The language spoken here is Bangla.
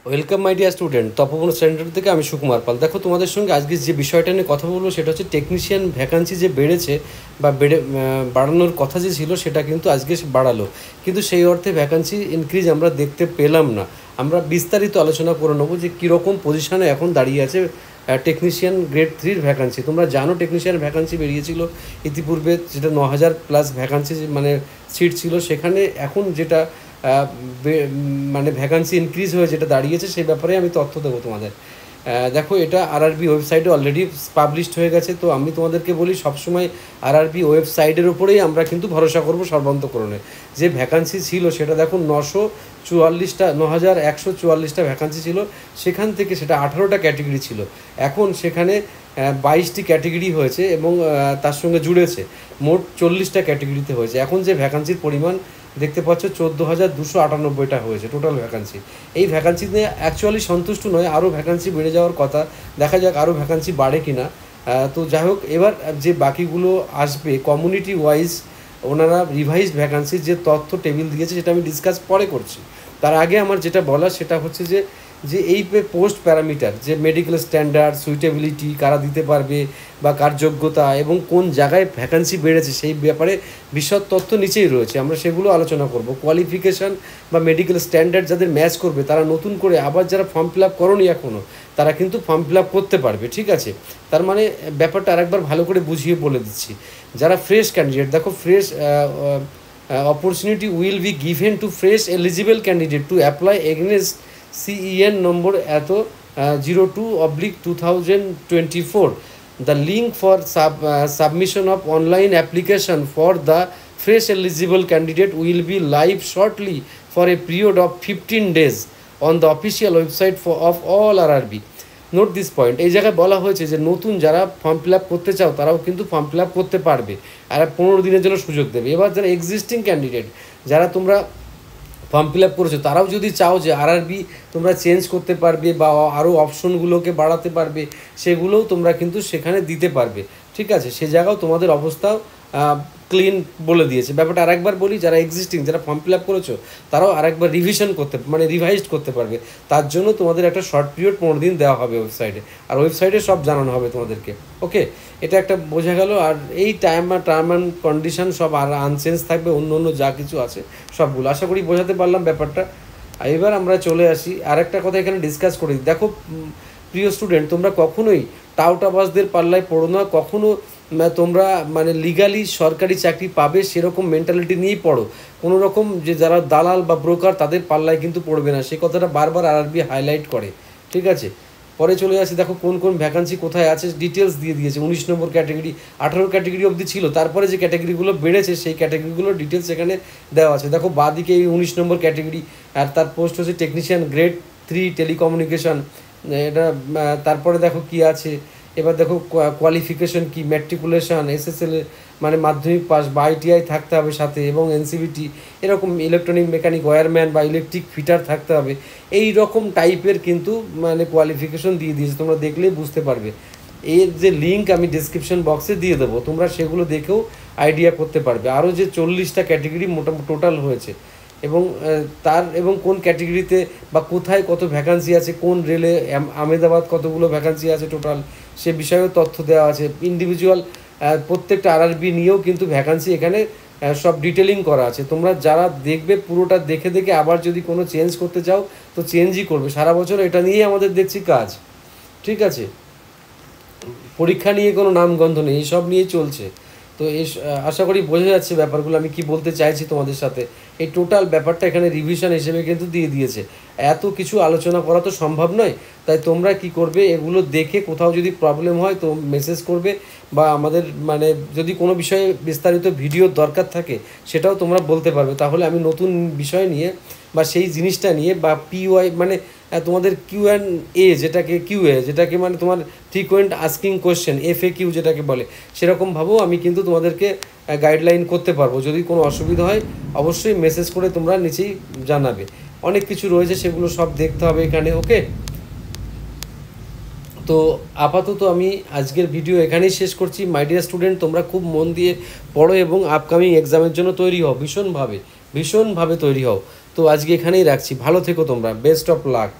Welcome my dear student, Tapoban centre থেকে আমি সুকুমার পাল। দেখো, তোমাদের সঙ্গে আজকে যে বিষয়টা নিয়ে কথা বলবো সেটা হচ্ছে টেকনিশিয়ান ভ্যাকান্সি যে বেড়েছে বা বাড়ানোর কথা যে ছিল সেটা কিন্তু আজকে বাড়ালো, কিন্তু সেই অর্থে ভ্যাকান্সি ইনক্রিজ আমরা দেখতে পেলাম না। আমরা বিস্তারিত আলোচনা করে নেবো যে কীরকম পজিশনে এখন দাঁড়িয়ে আছে টেকনিশিয়ান গ্রেড 3-র ভ্যাকান্সি। তোমরা জানো টেকনিশিয়ান ভ্যাকান্সি বেরিয়েছিল ইতিপূর্বে, যেটা 9,000+ ভ্যাকান্সি মানে সিট ছিল, সেখানে এখন যেটা মানে ভ্যাকান্সি ইনক্রিজ হয়ে যেটা দাঁড়িয়েছে সেই ব্যাপারে আমি তথ্য দেবো তোমাদের। দেখো, এটা আরআরবি ওয়েবসাইটে অলরেডি পাবলিশড হয়ে গেছে। তো আমি তোমাদেরকে বলি, সবসময় আরআরবি ওয়েবসাইটের উপরেই আমরা কিন্তু ভরসা করবো সর্বান্তকরণে। যে ভ্যাকান্সি ছিল সেটা দেখো 9,144টা ভ্যাকান্সি ছিল, সেখান থেকে সেটা 18টা ক্যাটেগরি ছিল, এখন সেখানে 22টি ক্যাটেগরি হয়েছে এবং তার সঙ্গে জুড়েছে, মোট 40টা ক্যাটেগরিতে হয়েছে। এখন যে ভ্যাকান্সির পরিমাণ দেখতে পাচ্ছ 14,298টা হয়েছে টোটাল ভ্যাকান্সি। এই ভ্যাকান্সি নিয়ে অ্যাকচুয়ালি সন্তুষ্ট নয়, আরও ভ্যাকান্সি বেড়ে যাওয়ার কথা, দেখা যাক আরও ভ্যাকান্সি বাড়ে কি না। তো যাই হোক, এবার যে বাকিগুলো আসবে কমিউনিটি ওয়াইজ ওনারা রিভাইজড ভ্যাকান্সির যে তথ্য টেবিল দিয়েছে সেটা আমি ডিসকাস পরে করছি। তার আগে আমার যেটা বলা সেটা হচ্ছে যে এই পোস্ট প্যারামিটার, যে মেডিকেল স্ট্যান্ডার্ড, সুইটেবিলিটি, কারা দিতে পারবে বা কার যোগ্যতা এবং কোন জায়গায় ভ্যাকান্সি বেড়েছে সেই ব্যাপারে বিশদ তথ্য নিচেই রয়েছে, আমরা সেগুলো আলোচনা করব। কোয়ালিফিকেশান বা মেডিকেল স্ট্যান্ডার্ড যাদের ম্যাচ করবে তারা নতুন করে আবার যারা ফর্ম ফিল আপ করোনি এখনও, তারা কিন্তু ফর্ম ফিল আপ করতে পারবে, ঠিক আছে? তার মানে ব্যাপারটা আরেকবার ভালো করে বুঝিয়ে বলে দিচ্ছি। যারা ফ্রেশ ক্যান্ডিডেট, দেখো, fresh opportunity will be given to fresh eligible candidate to apply against CEN নম্বর এত 02/2024. The link for submission of online application for the fresh eligible candidate will be live shortly for a period of 15 days on the official website of all RRB. Note this point, এই জায়গায় বলা হয়েছে যে নতুন যারা ফর্ম ফিল আপ করতে চাও তারাও কিন্তু ফর্ম ফিল আপ করতে পারবে, আর 15 দিনের জন্য সুযোগ দেবে। এবার যারা এক্সিস্টিং ক্যান্ডিডেট, যারা তোমরা ফর্ম ফিল আপ করেছো, তারাও যদি চাও যে আরআরবি তোমরা চেঞ্জ করতে পারবে বা আরও অপশনগুলোকে বাড়াতে পারবে, সেগুলোও তোমরা কিন্তু সেখানে দিতে পারবে, ঠিক আছে? সে জায়গাও তোমাদের অবস্থাও ক্লিন বলে দিয়েছে। ব্যাপারটা আরেকবার বলি, যারা এক্সিস্টিং, যারা ফর্ম ফিল আপ করেছো, তারাও আরেকবার রিভিশন করতে মানে রিভাইজড করতে পারবে। তার জন্য তোমাদের একটা শর্ট পিরিয়ড 15 দিন দেওয়া হবে ওয়েবসাইটে, আর ওয়েবসাইটে সব জানানো হবে তোমাদেরকে। ওকে, এটা একটা বোঝা গেল। আর এই টার্ম অ্যান্ড কন্ডিশন সব আর আনচেঞ্জ থাকবে, অন্য অন্য যা কিছু আছে সবগুলো। আশা করি বোঝাতে পারলাম ব্যাপারটা। এবার আমরা চলে আসি আরেকটা কথা এখানে ডিসকাস করি। দেখো প্রিয় স্টুডেন্ট, তোমরা কখনোই টাউটাবাজদের পাল্লায় পড়ো না, কখনো তোমরা মানে লিগালি সরকারি চাকরি পাবে সেরকম মেন্টালিটি নিয়েই পড়ো। কোনো রকম যে যারা দালাল বা ব্রোকার তাদের পাল্লায় কিন্তু পড়বে না, সে কথাটা বারবার আরআরবি হাইলাইট করে, ঠিক আছে? পরে চলে আসি, দেখো কোন কোন ভ্যাকান্সি কোথায় আছে ডিটেলস দিয়ে দিয়েছে। 19 নম্বর ক্যাটেগরি, 18 ক্যাটেগরি অবধি ছিল, তারপরে যে ক্যাটেগরিগুলো বেড়েছে সেই ক্যাটেগরিগুলোর ডিটেলস এখানে দেওয়া আছে। দেখো বাঁদিকে এই 19 নম্বর ক্যাটেগরি, আর তার পোস্ট হচ্ছে টেকনিশিয়ান গ্রেড 3 টেলিকমিউনিকেশন, এটা। তারপরে দেখো কি আছে, এবার দেখো কোয়ালিফিকেশন কি, ম্যাট্রিকুলেশন, এসএসএল মানে মাধ্যমিক পাস বা আইটিআই থাকতে হবে সাথে, এবং এনসিবিটি, এরকম ইলেকট্রনিক মেকানিক ওয়্যারম্যান বা ইলেকট্রিক ফিটার থাকতে হবে। এই রকম টাইপের কিন্তু মানে কোয়ালিফিকেশন দিয়ে দিয়েছে, তোমরা দেখলেই বুঝতে পারবে। এর যে লিঙ্ক আমি ডিসক্রিপশন বক্সে দিয়ে দেবো, তোমরা সেগুলো দেখেও আইডিয়া করতে পারবে। আরও যে 40টা ক্যাটেগরি মোটামুটি টোটাল হয়েছে, এবং এবং কোন ক্যাটেগরিতে বা কোথায় কত ভ্যাকান্সি আছে, কোন রেলে আহমেদাবাদ কতগুলো ভ্যাকান্সি আছে টোটাল, সে বিষয়েও তথ্য দেওয়া আছে। ইন্ডিভিজুয়াল প্রত্যেকটা আরআরবি নিয়েও কিন্তু ভ্যাকান্সি এখানে সব ডিটেলিং করা আছে। তোমরা যারা দেখবে পুরোটা দেখে দেখে আবার যদি কোনো চেঞ্জ করতে চাও তো চেঞ্জই করবে। সারা বছর এটা নিয়েই আমাদের দেখছি কাজ, ঠিক আছে? পরীক্ষা নিয়ে কোনো নামগন্ধ নেই, এইসব নিয়েই চলছে। তো আশা করি বোঝা যাচ্ছে ব্যাপারগুলো আমি কি বলতে চাইছি তোমাদের সাথে। এই টোটাল ব্যাপারটা এখানে রিভিশন হিসেবে কিন্তু দিয়ে দিয়েছে। এত কিছু আলোচনা করা তো সম্ভব নয়, তাই তোমরা কি করবে, এগুলো দেখে কোথাও যদি প্রবলেম হয় তো মেসেজ করবে, বা আমাদের মানে যদি কোনো বিষয়ে বিস্তারিত ভিডিওর দরকার থাকে সেটাও তোমরা বলতে পারবে। তাহলে আমি নতুন বিষয় নিয়ে বা সেই জিনিসটা নিয়ে বা পিওয়াই মানে তোমাদের Q&A, যেটাকে মানে তোমার ফ্রিকোয়েন্ট আস্কিং কোয়েশ্চেন, FAQ যেটাকে বলে, সেরকমভাবেও আমি কিন্তু তোমাদেরকে গাইডলাইন করতে পারবো। যদি কোনো অসুবিধা হয় অবশ্যই মেসেজ করে তোমরা নিচেই জানাবে। অনেক কিছু রয়েছে, সেগুলো সব দেখতে হবে এখানে। ওকে, তো আপাতত আমি আজকের ভিডিও এখানেই শেষ করছি। মাই ডিয়ার স্টুডেন্ট, তোমরা খুব মন দিয়ে পড়ো এবং আপকামিং এক্সামের জন্য তৈরি হও, ভীষণভাবে তৈরি হও। তো আজকে এখানেই রাখছি, ভালো থেকো তোমরা, বেস্ট অফ লাক।